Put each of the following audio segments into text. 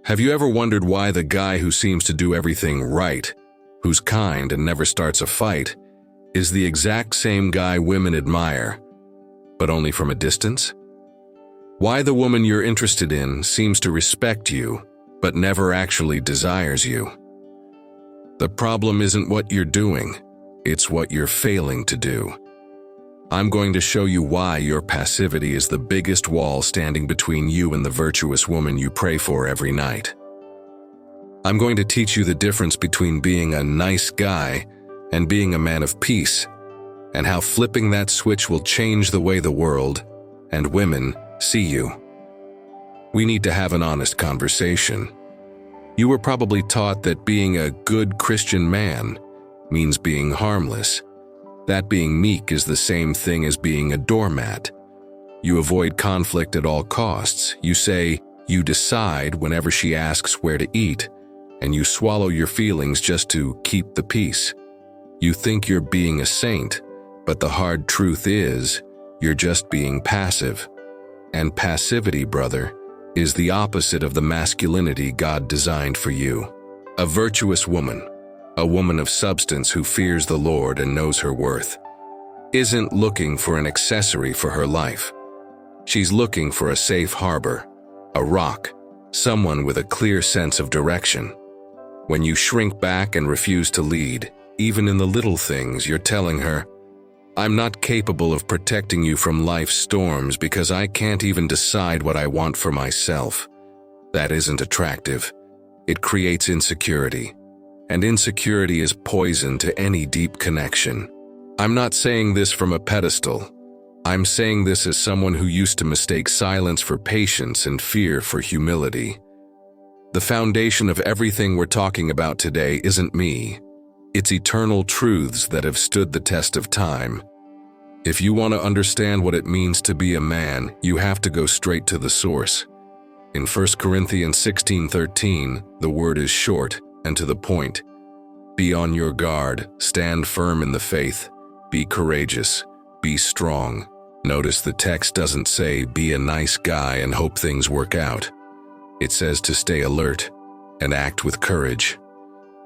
Have you ever wondered why the guy who seems to do everything right, who's kind and never starts a fight, is the exact same guy women admire, but only from a distance? Why the woman you're interested in seems to respect you, but never actually desires you? The problem isn't what you're doing, it's what you're failing to do. I'm going to show you why your passivity is the biggest wall standing between you and the virtuous woman you pray for every night. I'm going to teach you the difference between being a nice guy and being a man of peace, and how flipping that switch will change the way the world and women see you. We need to have an honest conversation. You were probably taught that being a good Christian man means being harmless, that being meek is the same thing as being a doormat. You avoid conflict at all costs. You say you decide whenever she asks where to eat, and you swallow your feelings just to keep the peace. You think you're being a saint, but the hard truth is you're just being passive. And passivity, brother, is the opposite of the masculinity God designed for you. A virtuous woman, a woman of substance who fears the Lord and knows her worth, isn't looking for an accessory for her life. She's looking for a safe harbor, a rock, someone with a clear sense of direction. When you shrink back and refuse to lead, even in the little things, you're telling her, I'm not capable of protecting you from life's storms because I can't even decide what I want for myself. That isn't attractive. It creates insecurity. And insecurity is poison to any deep connection. I'm not saying this from a pedestal. I'm saying this as someone who used to mistake silence for patience and fear for humility. The foundation of everything we're talking about today isn't me. It's eternal truths that have stood the test of time. If you want to understand what it means to be a man, you have to go straight to the source. In 1 Corinthians 16:13, the word is short and to the point. Be on your guard, stand firm in the faith, be courageous, be strong. Notice the text doesn't say be a nice guy and hope things work out. It says to stay alert and act with courage.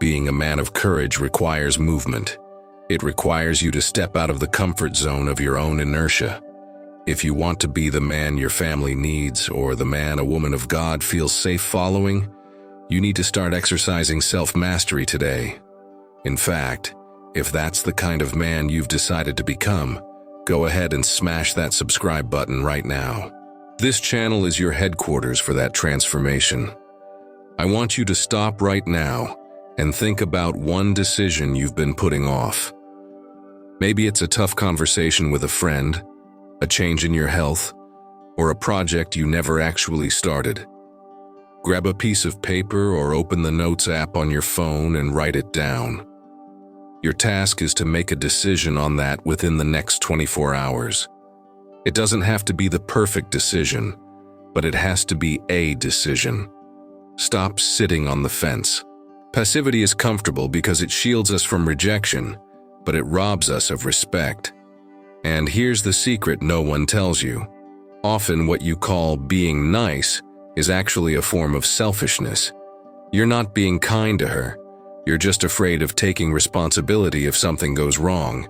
Being a man of courage requires movement. It requires you to step out of the comfort zone of your own inertia. If you want to be the man your family needs or the man a woman of God feels safe following, you need to start exercising self-mastery today. In fact, if that's the kind of man you've decided to become, go ahead and smash that subscribe button right now. This channel is your headquarters for that transformation. I want you to stop right now and think about one decision you've been putting off. Maybe it's a tough conversation with a friend, a change in your health, or a project you never actually started. Grab a piece of paper or open the Notes app on your phone and write it down. Your task is to make a decision on that within the next 24 hours. It doesn't have to be the perfect decision, but it has to be a decision. Stop sitting on the fence. Passivity is comfortable because it shields us from rejection, but it robs us of respect. And here's the secret no one tells you. Often what you call being nice is actually a form of selfishness. You're not being kind to her. You're just afraid of taking responsibility if something goes wrong.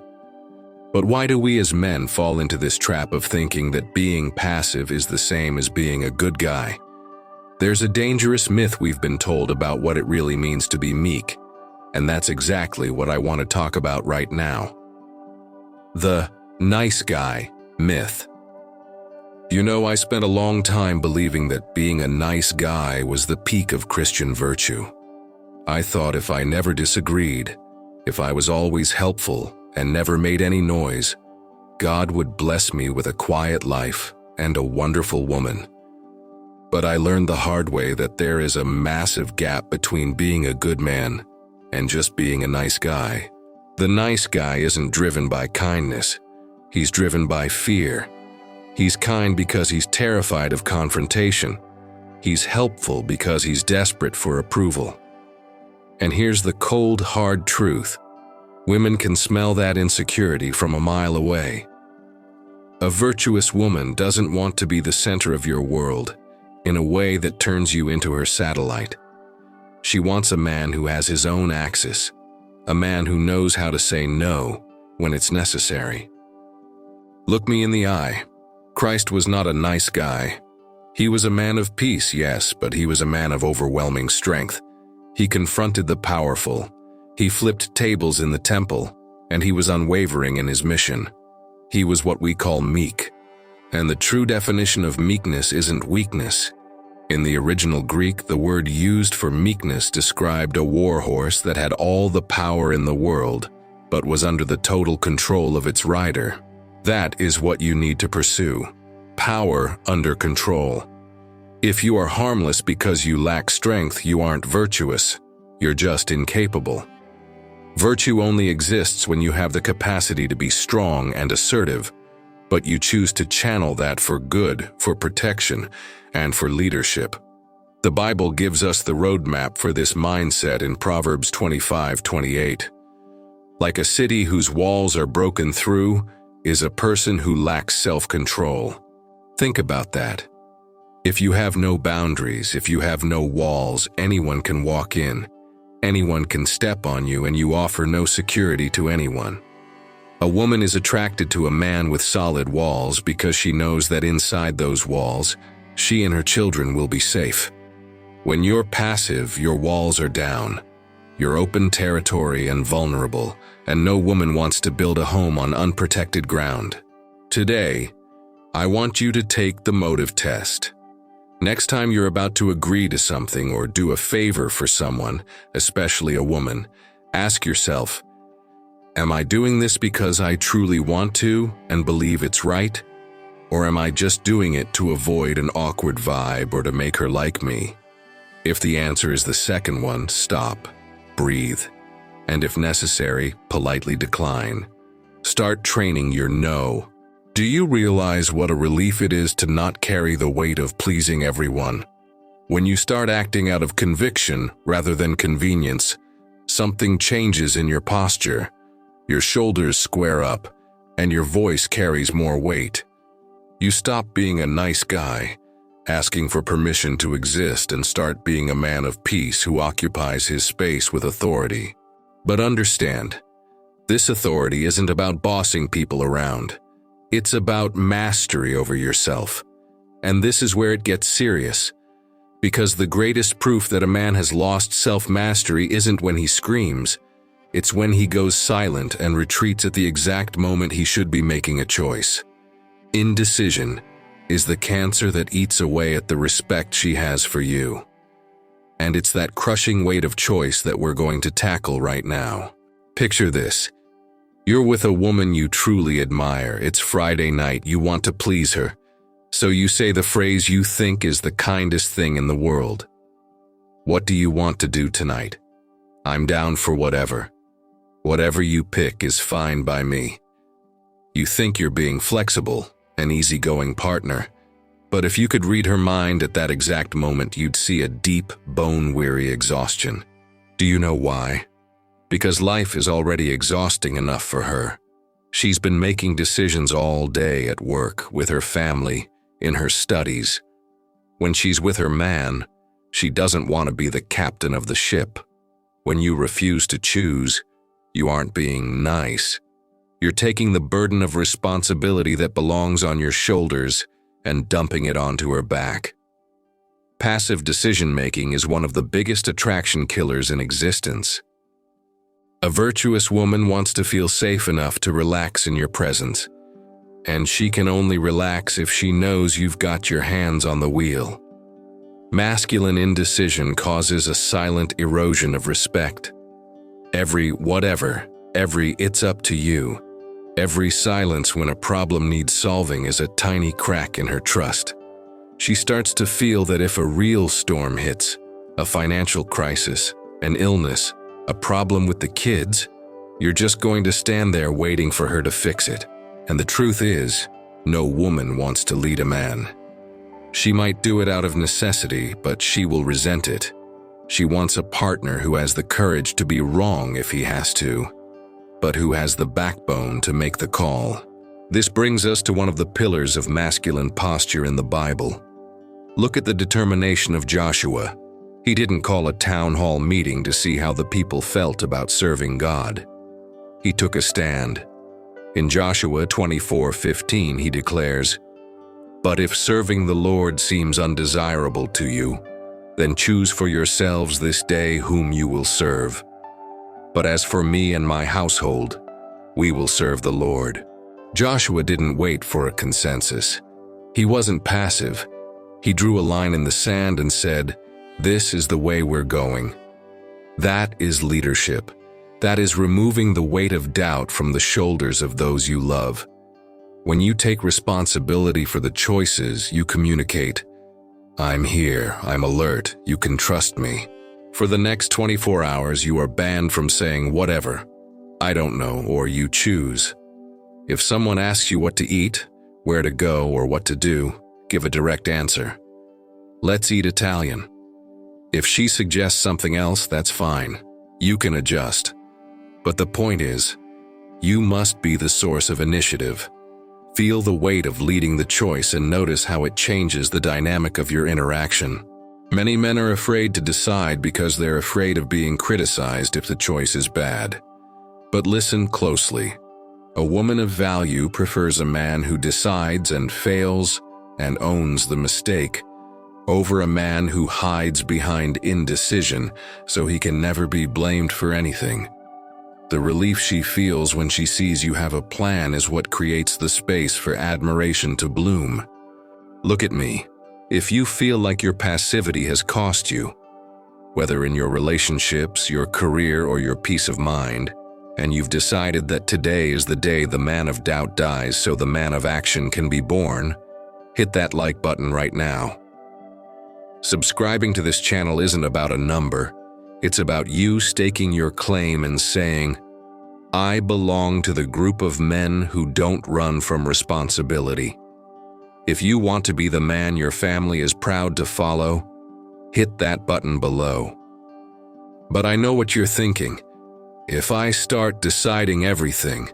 But why do we as men fall into this trap of thinking that being passive is the same as being a good guy? There's a dangerous myth we've been told about what it really means to be meek, and that's exactly what I want to talk about right now. The nice guy myth. You know, I spent a long time believing that being a nice guy was the peak of Christian virtue. I thought if I never disagreed, if I was always helpful and never made any noise, God would bless me with a quiet life and a wonderful woman. But I learned the hard way that there is a massive gap between being a good man and just being a nice guy. The nice guy isn't driven by kindness. He's driven by fear. He's kind because he's terrified of confrontation. He's helpful because he's desperate for approval. And here's the cold, hard truth. Women can smell that insecurity from a mile away. A virtuous woman doesn't want to be the center of your world, in a way that turns you into her satellite. She wants a man who has his own axis, a man who knows how to say no when it's necessary. Look me in the eye. Christ was not a nice guy. He was a man of peace, yes, but he was a man of overwhelming strength. He confronted the powerful. He flipped tables in the temple, and he was unwavering in his mission. He was what we call meek. And the true definition of meekness isn't weakness. In the original Greek, the word used for meekness described a war horse that had all the power in the world, but was under the total control of its rider. That is what you need to pursue. Power under control. If you are harmless because you lack strength, you aren't virtuous. You're just incapable. Virtue only exists when you have the capacity to be strong and assertive, but you choose to channel that for good, for protection, and for leadership. The Bible gives us the roadmap for this mindset in Proverbs 25:28. Like a city whose walls are broken through is a person who lacks self-control. Think about that. If you have no boundaries, if you have no walls, anyone can walk in. Anyone can step on you, and you offer no security to anyone. A woman is attracted to a man with solid walls because she knows that inside those walls, she and her children will be safe. When you're passive, your walls are down. You're open territory and vulnerable, and no woman wants to build a home on unprotected ground. Today, I want you to take the motive test. Next time you're about to agree to something or do a favor for someone, especially a woman, ask yourself, am I doing this because I truly want to and believe it's right? Or am I just doing it to avoid an awkward vibe or to make her like me? If the answer is the second one, stop, breathe, and if necessary, politely decline. Start training your no. Do you realize what a relief it is to not carry the weight of pleasing everyone? When you start acting out of conviction rather than convenience, something changes in your posture. Your shoulders square up, and your voice carries more weight. You stop being a nice guy, asking for permission to exist, and start being a man of peace who occupies his space with authority. But understand, this authority isn't about bossing people around. It's about mastery over yourself. And this is where it gets serious. Because the greatest proof that a man has lost self-mastery isn't when he screams. It's when he goes silent and retreats at the exact moment he should be making a choice. Indecision is the cancer that eats away at the respect she has for you. And it's that crushing weight of choice that we're going to tackle right now. Picture this. You're with a woman you truly admire. It's Friday night. You want to please her. So you say the phrase you think is the kindest thing in the world. What do you want to do tonight? I'm down for whatever. Whatever you pick is fine by me. You think you're being flexible, an easygoing partner. But if you could read her mind at that exact moment, you'd see a deep, bone-weary exhaustion. Do you know why? Because life is already exhausting enough for her. She's been making decisions all day at work, with her family, in her studies. When she's with her man, she doesn't want to be the captain of the ship. When you refuse to choose, you aren't being nice. You're taking the burden of responsibility that belongs on your shoulders and dumping it onto her back. Passive decision-making is one of the biggest attraction killers in existence. A virtuous woman wants to feel safe enough to relax in your presence, and she can only relax if she knows you've got your hands on the wheel. Masculine indecision causes a silent erosion of respect. Every whatever, every it's up to you, every silence when a problem needs solving is a tiny crack in her trust. She starts to feel that if a real storm hits, a financial crisis, an illness, a problem with the kids, you're just going to stand there waiting for her to fix it. And the truth is, no woman wants to lead a man. She might do it out of necessity, but she will resent it. She wants a partner who has the courage to be wrong if he has to, but who has the backbone to make the call. This brings us to one of the pillars of masculine posture in the Bible. Look at the determination of Joshua. He didn't call a town hall meeting to see how the people felt about serving God. He took a stand. In Joshua 24:15, he declares, "But if serving the Lord seems undesirable to you, then choose for yourselves this day whom you will serve. But as for me and my household, we will serve the Lord." Joshua didn't wait for a consensus. He wasn't passive. He drew a line in the sand and said, "This is the way we're going." That is leadership. That is removing the weight of doubt from the shoulders of those you love. When you take responsibility for the choices, you communicate, "I'm here, I'm alert, you can trust me." For the next 24 hours, you are banned from saying whatever, "I don't know," or "you choose." If someone asks you what to eat, where to go, or what to do, give a direct answer. Let's eat Italian. If she suggests something else, that's fine. You can adjust. But the point is, you must be the source of initiative. Feel the weight of leading the choice and notice how it changes the dynamic of your interaction. Many men are afraid to decide because they're afraid of being criticized if the choice is bad. But listen closely. A woman of value prefers a man who decides and fails and owns the mistake, over a man who hides behind indecision so he can never be blamed for anything. The relief she feels when she sees you have a plan is what creates the space for admiration to bloom. Look at me. If you feel like your passivity has cost you, whether in your relationships, your career, or your peace of mind, and you've decided that today is the day the man of doubt dies so the man of action can be born, hit that like button right now. Subscribing to this channel isn't about a number. It's about you staking your claim and saying, "I belong to the group of men who don't run from responsibility." If you want to be the man your family is proud to follow, hit that button below. But I know what you're thinking. If I start deciding everything,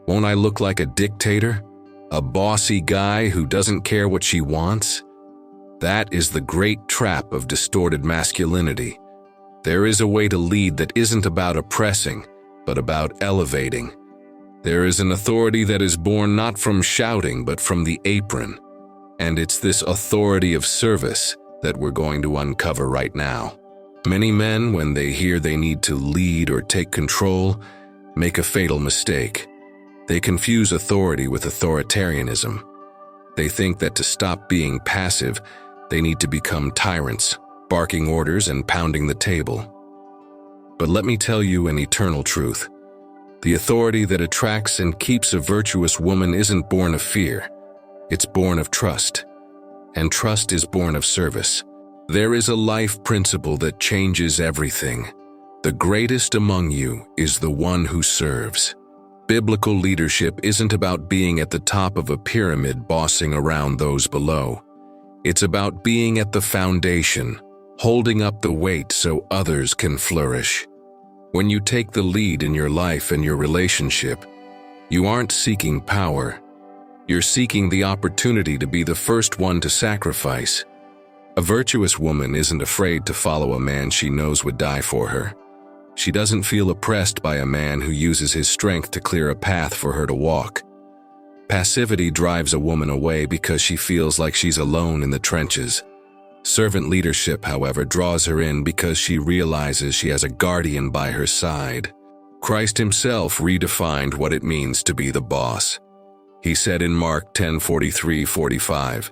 won't I look like a dictator? A bossy guy who doesn't care what she wants? That is the great trap of distorted masculinity. There is a way to lead that isn't about oppressing, but about elevating. There is an authority that is born not from shouting, but from the apron. And it's this authority of service that we're going to uncover right now. Many men, when they hear they need to lead or take control, make a fatal mistake. They confuse authority with authoritarianism. They think that to stop being passive, they need to become tyrants, barking orders and pounding the table. But let me tell you an eternal truth. The authority that attracts and keeps a virtuous woman isn't born of fear. It's born of trust. And trust is born of service. There is a life principle that changes everything. The greatest among you is the one who serves. Biblical leadership isn't about being at the top of a pyramid bossing around those below. It's about being at the foundation, holding up the weight so others can flourish. When you take the lead in your life and your relationship, you aren't seeking power. You're seeking the opportunity to be the first one to sacrifice. A virtuous woman isn't afraid to follow a man she knows would die for her. She doesn't feel oppressed by a man who uses his strength to clear a path for her to walk. Passivity drives a woman away because she feels like she's alone in the trenches. Servant leadership, however, draws her in because she realizes she has a guardian by her side. Christ himself redefined what it means to be the boss. He said in Mark 10:43-45,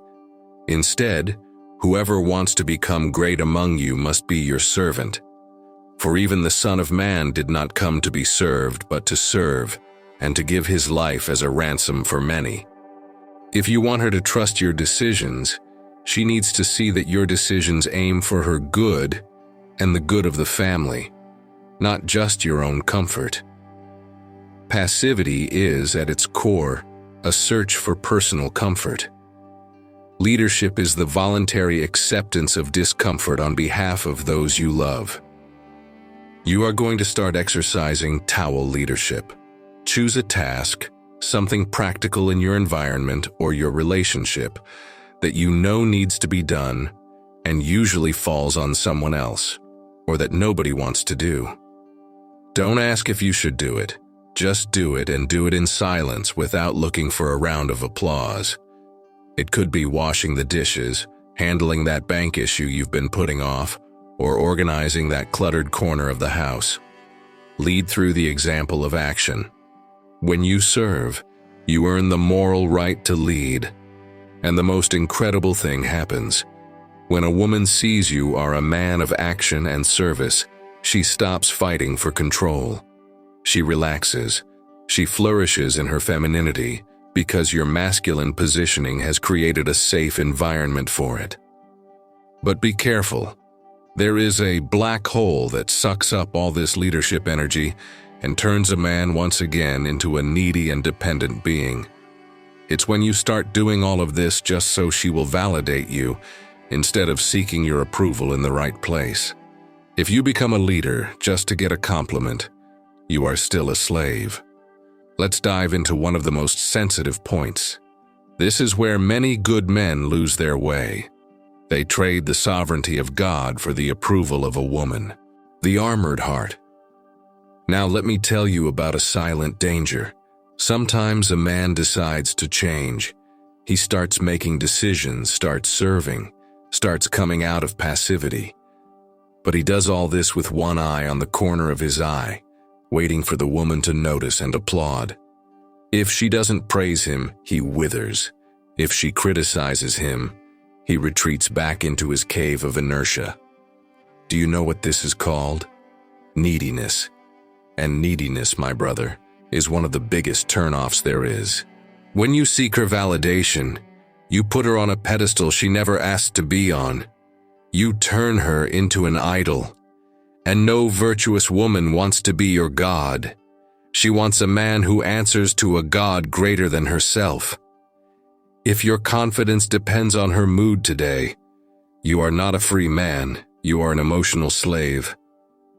"Instead, whoever wants to become great among you must be your servant. For even the Son of Man did not come to be served, but to serve, and to give his life as a ransom for many." If you want her to trust your decisions, she needs to see that your decisions aim for her good and the good of the family, not just your own comfort. Passivity is, at its core, a search for personal comfort. Leadership is the voluntary acceptance of discomfort on behalf of those you love. You are going to start exercising towel leadership. Choose a task, something practical in your environment or your relationship, that you know needs to be done and usually falls on someone else, or that nobody wants to do. Don't ask if you should do it. Just do it, and do it in silence without looking for a round of applause. It could be washing the dishes, handling that bank issue you've been putting off, or organizing that cluttered corner of the house. Lead through the example of action. When you serve, you earn the moral right to lead. And the most incredible thing happens. When a woman sees you are a man of action and service, she stops fighting for control. She relaxes. She flourishes in her femininity because your masculine positioning has created a safe environment for it. But be careful. There is a black hole that sucks up all this leadership energy and turns a man once again into a needy and dependent being. It's when you start doing all of this just so she will validate you instead of seeking your approval in the right place. If you become a leader just to get a compliment, you are still a slave. Let's dive into one of the most sensitive points. This is where many good men lose their way. They trade the sovereignty of God for the approval of a woman. The armored heart. Now let me tell you about a silent danger. Sometimes a man decides to change. He starts making decisions, starts serving, starts coming out of passivity. But he does all this with one eye on the corner of his eye, waiting for the woman to notice and applaud. If she doesn't praise him, he withers. If she criticizes him, he retreats back into his cave of inertia. Do you know what this is called? Neediness. And neediness, my brother, is one of the biggest turnoffs there is. When you seek her validation, you put her on a pedestal she never asked to be on. You turn her into an idol. And no virtuous woman wants to be your God. She wants a man who answers to a God greater than herself. If your confidence depends on her mood today, you are not a free man, you are an emotional slave.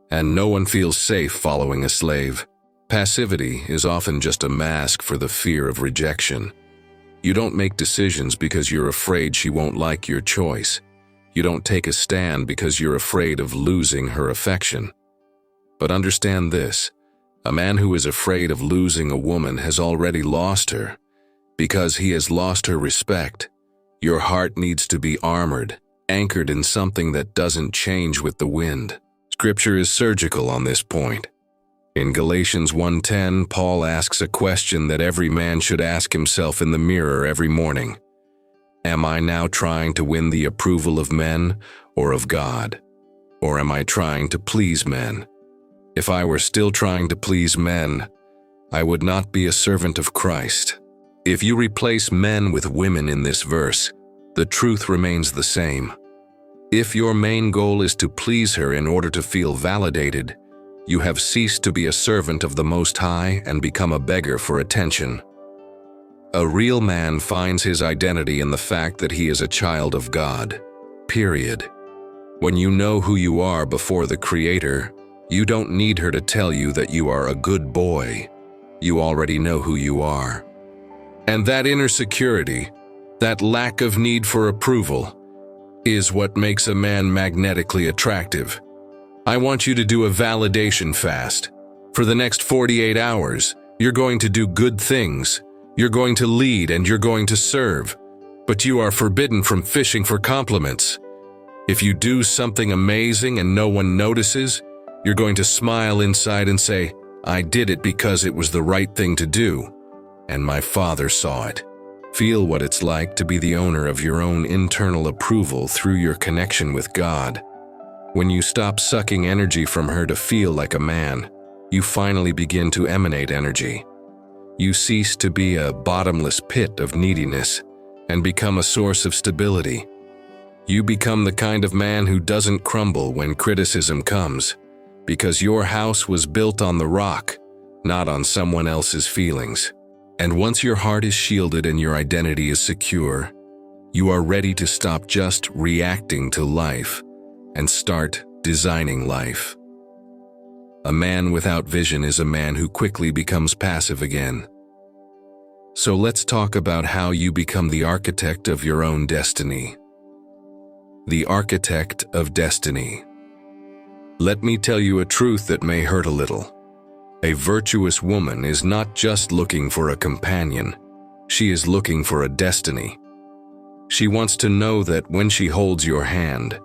And no one feels safe following a slave. Passivity is often just a mask for the fear of rejection. You don't make decisions because you're afraid she won't like your choice. You don't take a stand because you're afraid of losing her affection. But understand this, a man who is afraid of losing a woman has already lost her. Because he has lost her respect, your heart needs to be armored, anchored in something that doesn't change with the wind. Scripture is surgical on this point. In Galatians 1:10, Paul asks a question that every man should ask himself in the mirror every morning. Am I now trying to win the approval of men or of God? Or am I trying to please men? If I were still trying to please men, I would not be a servant of Christ. If you replace men with women in this verse, the truth remains the same. If your main goal is to please her in order to feel validated, you have ceased to be a servant of the Most High and become a beggar for attention. A real man finds his identity in the fact that he is a child of God. Period. When you know who you are before the Creator, you don't need her to tell you that you are a good boy. You already know who you are. And that inner security, that lack of need for approval, is what makes a man magnetically attractive. I want you to do a validation fast. For the next 48 hours, you're going to do good things. You're going to lead and you're going to serve. But you are forbidden from fishing for compliments. If you do something amazing and no one notices, you're going to smile inside and say, I did it because it was the right thing to do. And my Father saw it. Feel what it's like to be the owner of your own internal approval through your connection with God. When you stop sucking energy from her to feel like a man, you finally begin to emanate energy. You cease to be a bottomless pit of neediness and become a source of stability. You become the kind of man who doesn't crumble when criticism comes, because your house was built on the rock, not on someone else's feelings. And once your heart is shielded and your identity is secure, you are ready to stop just reacting to life and start designing life. A man without vision is a man who quickly becomes passive again. So let's talk about how you become the architect of your own destiny. The architect of destiny. Let me tell you a truth that may hurt a little. A virtuous woman is not just looking for a companion. She is looking for a destiny. She wants to know that when she holds your hand,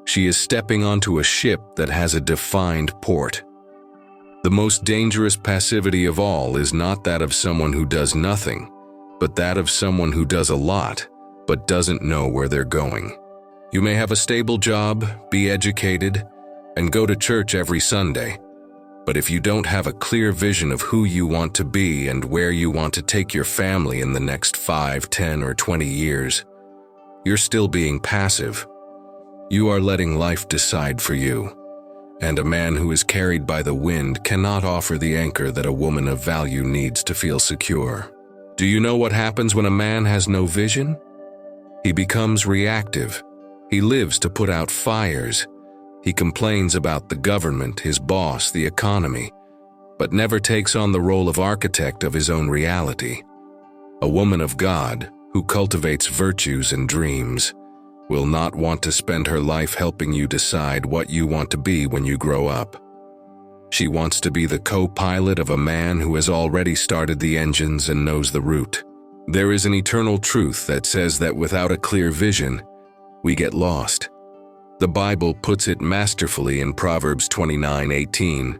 she is stepping onto a ship that has a defined port. The most dangerous passivity of all is not that of someone who does nothing, but that of someone who does a lot, but doesn't know where they're going. You may have a stable job, be educated, and go to church every Sunday, but if you don't have a clear vision of who you want to be and where you want to take your family in the next 5, 10, or 20 years, you're still being passive. You are letting life decide for you. And a man who is carried by the wind cannot offer the anchor that a woman of value needs to feel secure. Do you know what happens when a man has no vision? He becomes reactive. He lives to put out fires. He complains about the government, his boss, the economy, but never takes on the role of architect of his own reality. A woman of God, who cultivates virtues and dreams, will not want to spend her life helping you decide what you want to be when you grow up. She wants to be the co-pilot of a man who has already started the engines and knows the route. There is an eternal truth that says that without a clear vision, we get lost. The Bible puts it masterfully in Proverbs 29:18.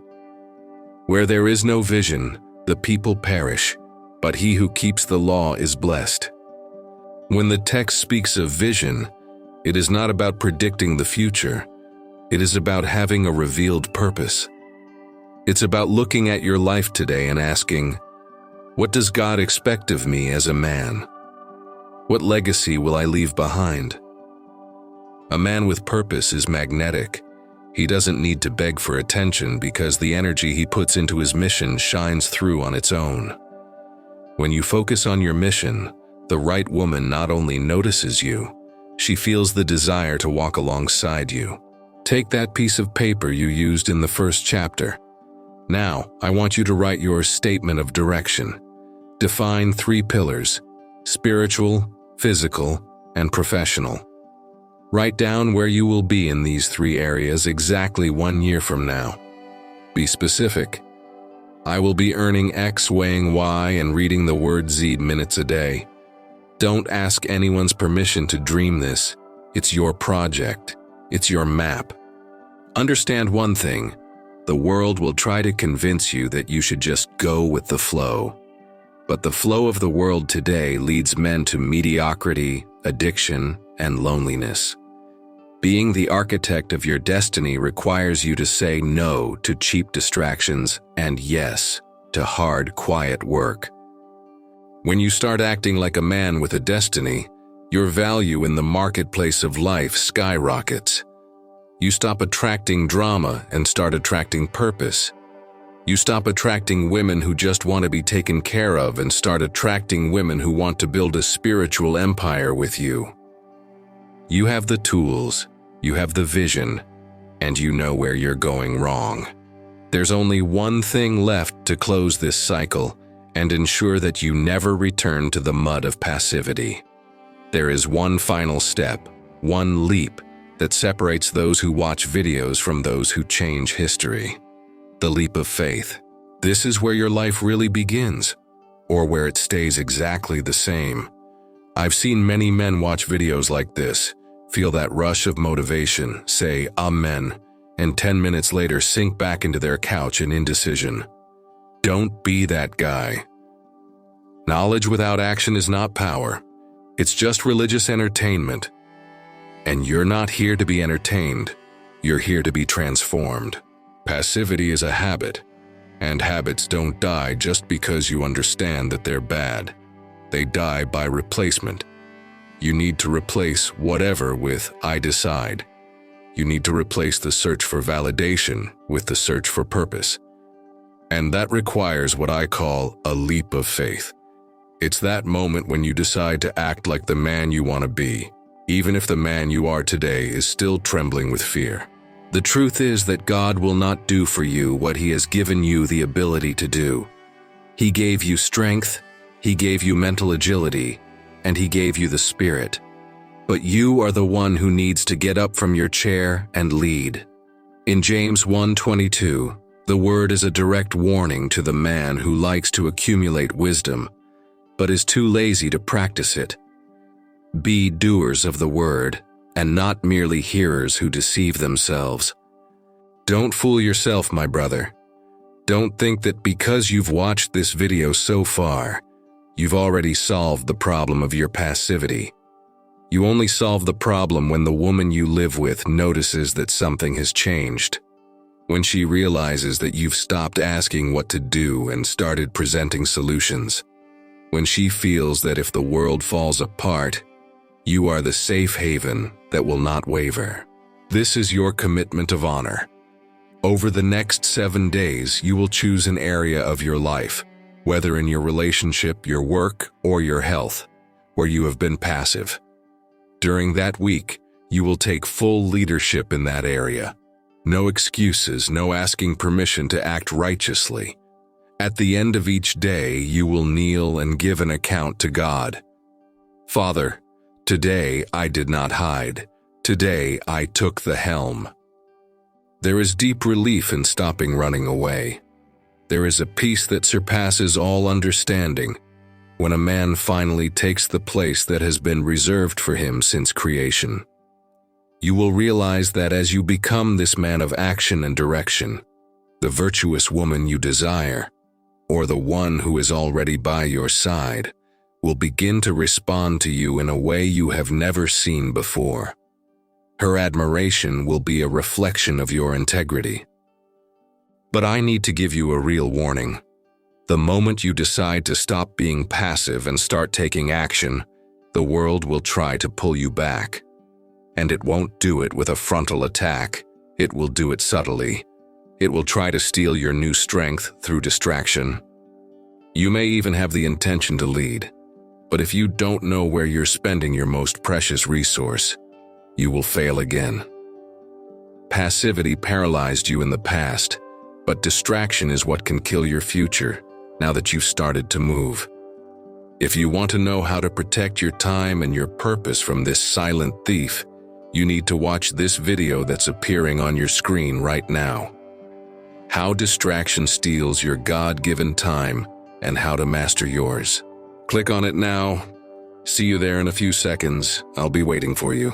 Where there is no vision, the people perish, but he who keeps the law is blessed. When the text speaks of vision, it is not about predicting the future. It is about having a revealed purpose. It's about looking at your life today and asking, what does God expect of me as a man? What legacy will I leave behind? A man with purpose is magnetic. He doesn't need to beg for attention because the energy he puts into his mission shines through on its own. When you focus on your mission, the right woman not only notices you, she feels the desire to walk alongside you. Take that piece of paper you used in the first chapter. Now, I want you to write your statement of direction. Define 3 pillars: spiritual, physical, and professional. Write down where you will be in these 3 areas exactly 1 year from now. Be specific. I will be earning X, weighing Y, and reading the word Z minutes a day. Don't ask anyone's permission to dream this. It's your project. It's your map. Understand one thing. The world will try to convince you that you should just go with the flow. But the flow of the world today leads men to mediocrity, addiction, and loneliness. Being the architect of your destiny requires you to say no to cheap distractions and yes to hard, quiet work. When you start acting like a man with a destiny, your value in the marketplace of life skyrockets. You stop attracting drama and start attracting purpose. You stop attracting women who just want to be taken care of and start attracting women who want to build a spiritual empire with you. You have the tools, you have the vision, and you know where you're going wrong. There's only one thing left to close this cycle and ensure that you never return to the mud of passivity. There is one final step, one leap, that separates those who watch videos from those who change history. The leap of faith. This is where your life really begins, or where it stays exactly the same. I've seen many men watch videos like this, feel that rush of motivation, say Amen, and 10 minutes later sink back into their couch in indecision. Don't be that guy. Knowledge without action is not power. It's just religious entertainment. And you're not here to be entertained. You're here to be transformed. Passivity is a habit, and habits don't die just because you understand that they're bad. They die by replacement. You need to replace whatever with I decide. You need to replace the search for validation with the search for purpose. And that requires what I call a leap of faith. It's that moment when you decide to act like the man you want to be, even if the man you are today is still trembling with fear. The truth is that God will not do for you what He has given you the ability to do. He gave you strength, He gave you mental agility, and He gave you the Spirit. But you are the one who needs to get up from your chair and lead. In James 1:22, the word is a direct warning to the man who likes to accumulate wisdom, but is too lazy to practice it. Be doers of the word, and not merely hearers who deceive themselves. Don't fool yourself, my brother. Don't think that because you've watched this video so far, you've already solved the problem of your passivity. You only solve the problem when the woman you live with notices that something has changed. When she realizes that you've stopped asking what to do and started presenting solutions. When she feels that if the world falls apart, you are the safe haven that will not waver. This is your commitment of honor. Over the next 7 days, you will choose an area of your life, whether in your relationship, your work, or your health, where you have been passive. During that week, you will take full leadership in that area. No excuses, no asking permission to act righteously. At the end of each day, you will kneel and give an account to God. Father, today I did not hide. Today I took the helm. There is deep relief in stopping running away. There is a peace that surpasses all understanding when a man finally takes the place that has been reserved for him since creation. You will realize that as you become this man of action and direction, the virtuous woman you desire, or the one who is already by your side, will begin to respond to you in a way you have never seen before. Her admiration will be a reflection of your integrity. But I need to give you a real warning. The moment you decide to stop being passive and start taking action, the world will try to pull you back. And it won't do it with a frontal attack. It will do it subtly. It will try to steal your new strength through distraction. You may even have the intention to lead, but if you don't know where you're spending your most precious resource, you will fail again. Passivity paralyzed you in the past, but distraction is what can kill your future now that you've started to move. If you want to know how to protect your time and your purpose from this silent thief, you need to watch this video that's appearing on your screen right now. How distraction steals your God-given time and how to master yours. Click on it now. See you there in a few seconds. I'll be waiting for you.